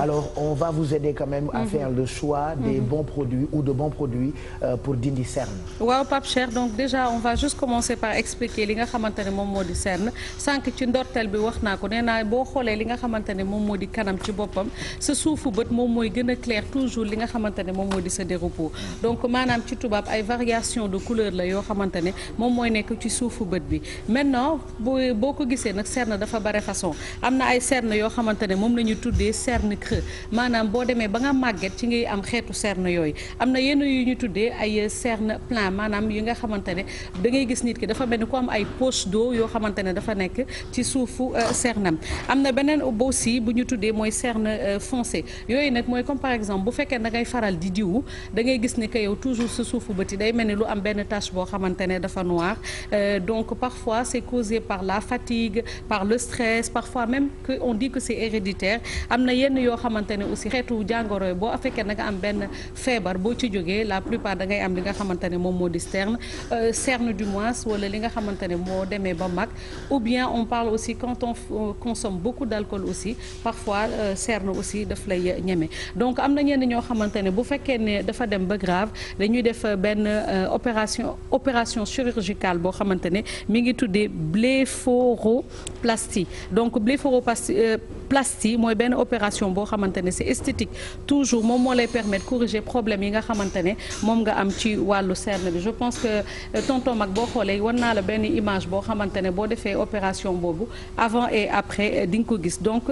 alors on va vous aider quand même à faire le choix des bons produits ou de bons produits pour dindi cerne. waaw Pape Cheikh donc déjà on va juste commencer par expliquer li nga xamante ne moom moo di cerne sànq ci ndorteel bi wax naa ko nee naa boo xoolee li nga xamante ne moom moo di kanam ci boppam sa suufu bët moom mooy gën a clair toujours li nga xamante ne moom moo di sa déropos donc maanaam ci tubaab ay variation de couleur la yoo xamante ne moom mooy nekk ci suufu bët bi maintenant boo ko gisee nag cerne dafa bare façon am na ay cerne yoo xamante ne moom la ñu tuddee cerne creux maanaam boo demee ba nga màgget ci ngay am xeetu cerne yooyu am na yenn yu ñu tuddee ay cerne plein maanaam yi nga xamante ne da ngay gis nit ki dafa mel ni ku am ay poche d'eau yoo xamante ne dafa nekk ci suufu cernam am na beneen aussi bu ñu tuddee mooy cerne foncé yooyu nag mooy comme par exemple bu fekkee da ngay faral di diwu da ngay gis ni que yow toujours sa suufu bët yi day mel ni lu am benn tache boo xamante ne dafa noir donc parfois c'est causé par la fatigue par le stress parfois même que on dit que c'est héréditaire am na yenn yoo xamante ne aussi xeetu jàngoro yi boo fekkee da nga am benn feebar boo ci jógee la plupart da ngay am li nga xamante ne moom moo di cerne du moins wala li nga xamante ne moo demee ba mag ou bien on parle aussi quand on consomme beaucoup d'alcool aussi parfois cerne aussi daf lay ñeme donc am na ñenn ñoo xamante ne bu fekkee ne dafa dem ba grave dañuy def benn opération chirurgicale boo xamante ne mi ngi tuddee blépharoplastie donc blépharoplastie mooy benn opération boo xamante ne c'est esthétique toujours moom moo lay permettre corriger problème yi nga xamante ne moom nga am ci wàllu cerne bi je pense que tonton mag boo xoolee war naa la benn image boo xamante ne boo defee opération boobu avant et après di nga ko gis donc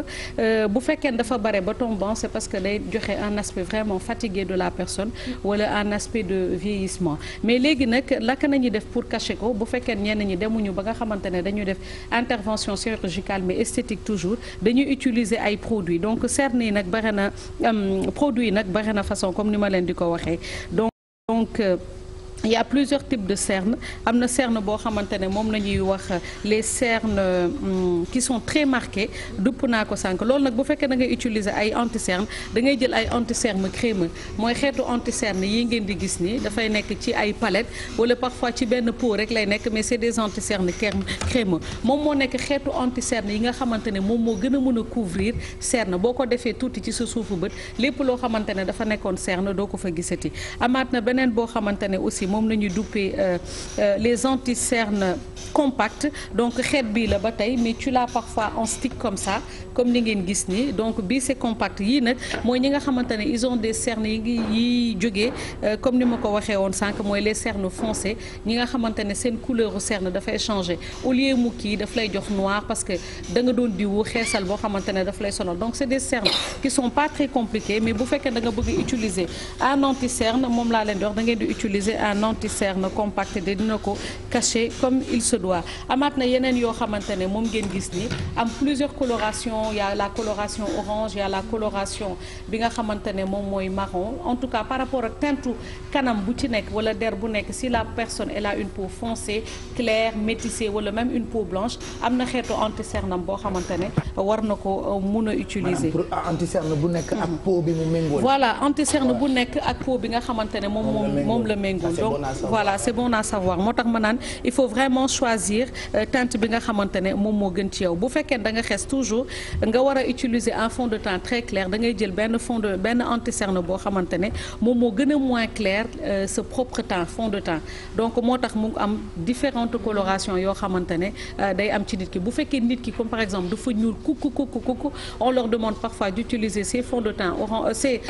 bu fekkee dafa bare ba tombant c'est parce que day joxe un aspect vraiment fatigué de la personne wala un aspect de vieillissement mais léegi nag laka nañuy def pour cacher ko bu fekkee ñenn ñi demuñu ba nga xamante ne dañuy def intervention chirurgicale mais esthétique toujours dañuy utiliser ay produits donc cerne yi nag bare na produits yi nag bare na façon comme ni ma leen di ko waxee donc il y a plusieurs types de cernes am na cerne boo xamante ne moom la ñuy wax les cernes qui sont très marquées dupp naa ko sànq loolu nag bu fekkee da ngay utiliser ay anti-cerne da ngay jël ay anti-cerne crémeux mooy xeetu anti-cerne yi ngeen di gis ni dafay nekk ci ay palette wala parfois ci benn pot rek lay nekk mais c'est des anti-cernes crémeux moom moo nekk xeetu anti-cerne yi nga xamante ne moom moo gën a mën a couvrir cerne boo ko defee tuuti ci sa suufu bët lépp loo xamante ne dafa nekkoon cerne doo ko fa gisati amaat na beneen boo xamante ne aussi moom la ñuy duppee les anti-cernes compacts donc xeet bii la ba tey mais tu l'as parfois en stick comme ça comme ni ngeen gis ni donc bii c'est compact yii nag mooy ñi nga xamante ne ils ont des cernes yi jógee comme ni ma ko waxee woon sànq mooy les cernes foncées ñi nga xamante ne seen couleur u cerne dafay changer au lieu mu kii daf lay jox noir parce que da nga doon diwu xeesal boo xamante ne daf lay sonal donc c'est des cernes qui sont pas très compliquées mais bu fekkee da nga bëgg utiliser un anti-cerne moom laa leen di wax da ngeen di utiliser un anti-cerne compact de dina ko cacher comme il se doit amaat na yeneen yoo xamante ne moom ngeen gis ni am plusieurs colorations il y a la coloration orange il y a la coloration bi nga xamante ne moom mooy marron en tout cas par rapport ak teintu kanam bu ci nekk wala der bu nekk si la personne elle a une peau foncée claire métissée wala même une peau blanche am na xeetu anti-cerne am boo xamante ne war na ko mun a utiliser. anti-cerne bu nekk ak peau bi mu méngóol. voilà anti-cerne bu nekk ak peau bi nga xamante ne moom la méngóol donc voilà c'est bon à savoir moo tax ma naan il faut vraiment choisir teinte bi nga xamante ne moom moo gën ci yow bu fekkee da nga xees toujours nga war a utiliser un fond de teint très clair da ngay jël benn anti-cerne boo xamante ne moom moo gën a moins clair sa propre teint fond de teint donc moo tax mu am différentes colorations yoo xamante ne day am ci nit ki bu fekkee nit ki comme par exemple dafa ñuul kuk on leur demande parfois d'utiliser ces fonds de teint orange ces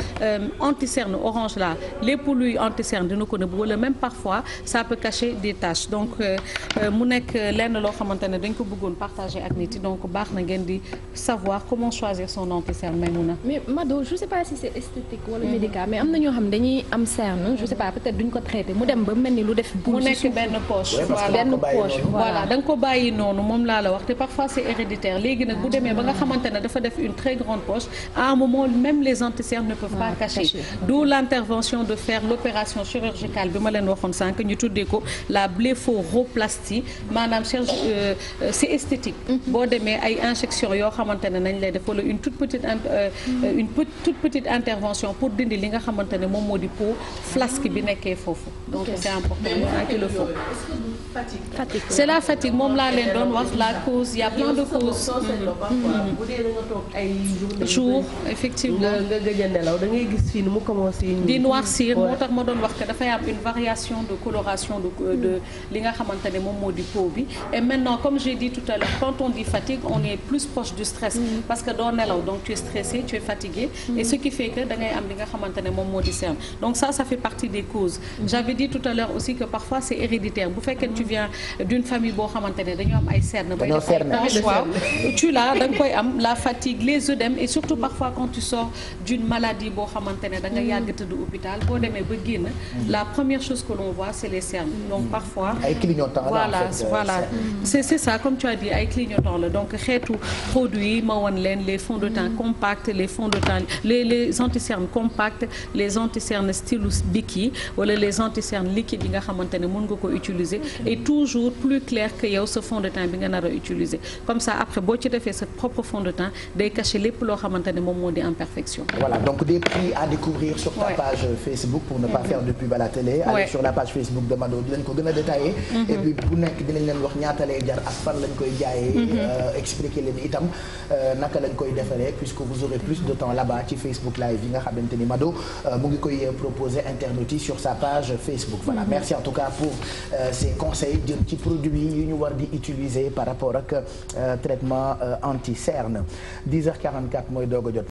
anti-cerne orange là lépp luy anti-cerne dina ko nëbb wala même parfois ça peut cacher des taches donc mu nekk lenn loo xamante ne dañ ko bëggoon partager ak nit yi donc baax na ngeen di savoir comment choisir son anti-cerne Maïmouna. mais Mado je sais pas si c'est esthétique wala médical mais am na ñoo xam dañuy am cerne je sais pas peut-être duñ ko traiter mu dem ba mel ni lu def. mu nekk benn poche. voilà da nga ko bàyyi noonu moom laa la wax te parfois c'est héréditaire léegi nag bu demee ba nga xamante ne dafa def une très grande poche à un moment même les anti-cernes ne peuvent pas cacher d'où l'intervention de faire l'opération chirurgicale bi ma leen leen waxoon sànq ñu tuddee ko la blépharoplastie maanaam c'est esthétique. boo demee ay injection yoo xamante ne nañ lay def wala une toute petite intervention pour dindi li nga xamante ne moom moo di peau flasque bi nekkee foofu. donc c'est important qu'il le faut. fatigue c'est la fatigue moom laa leen doon wax la cause il y a plein de causes. bu dee da nga toog ay jour effectivement nga gëj a nelaw da ngay gis fii ni mu commencé di noircir moo tax ma doon wax que dafay am une variation de coloration de li nga xamante ne moom moo di peau bi et maintenant comme j'ai dit tout à l'heure quand on dit fatigue on est plus proche du stress parce que doo nelaw donc tu es stressé tu es fatigué et ce qui fait que da ngay am li nga xamante ne moom moo di cerne donc ça fait partie des causes j'avais dit tout à l'heure aussi que parfois c'est héréditaire bu fekkee tu viens d'une famille boo xamante ne dañoo am ay cerne bay def ay taches waaw tu l'as da nga koy am la fatigue les œdèmes et surtout parfois quand tu sors d'une maladie boo xamante ne da nga yàgg tëdd hôpital boo demee ba génn la première chose que l'on voit c'est les cernes donc parfois ay clignotants voilà c'est ça comme tu as dit ay clignotants la donc xeetu produits ma won leen les fonds de teint compacts les fonds de teint les anti-cernes compacts les anti-cernes stylus Bic wala les anti-cernes liquides yi nga xamante ne mën nga ko utiliser et toujours plus clair que yow sa fond de teint bi nga nar a utiliser comme ça après boo ci defee sa propre fond de teint day cacher lépp loo xamante ne moom moo di imperfection. Voilà donc des prix à découvrir sur ta page Facebook pour ne pas faire de pub à la télé. Allez sur la page Facebook de Mado dinañ ko gën a détaillé. Et puis bu nekk dinañ leen wax ñaata lay jar ak fan lañ koy jaayee. Expliquer leen itam naka lañ koy defaree puisque vous aurez plus de temps là-bas ci Facebook live yi nga xamante ni Mado mu ngi koy proposer internautes yi sur sa page Facebook. Voilà merci en tout cas pour ces conseils jëm ci produits yi ñu war di utiliser par rapport ak traitement anti-cerne 10h44 mooy doog a jot.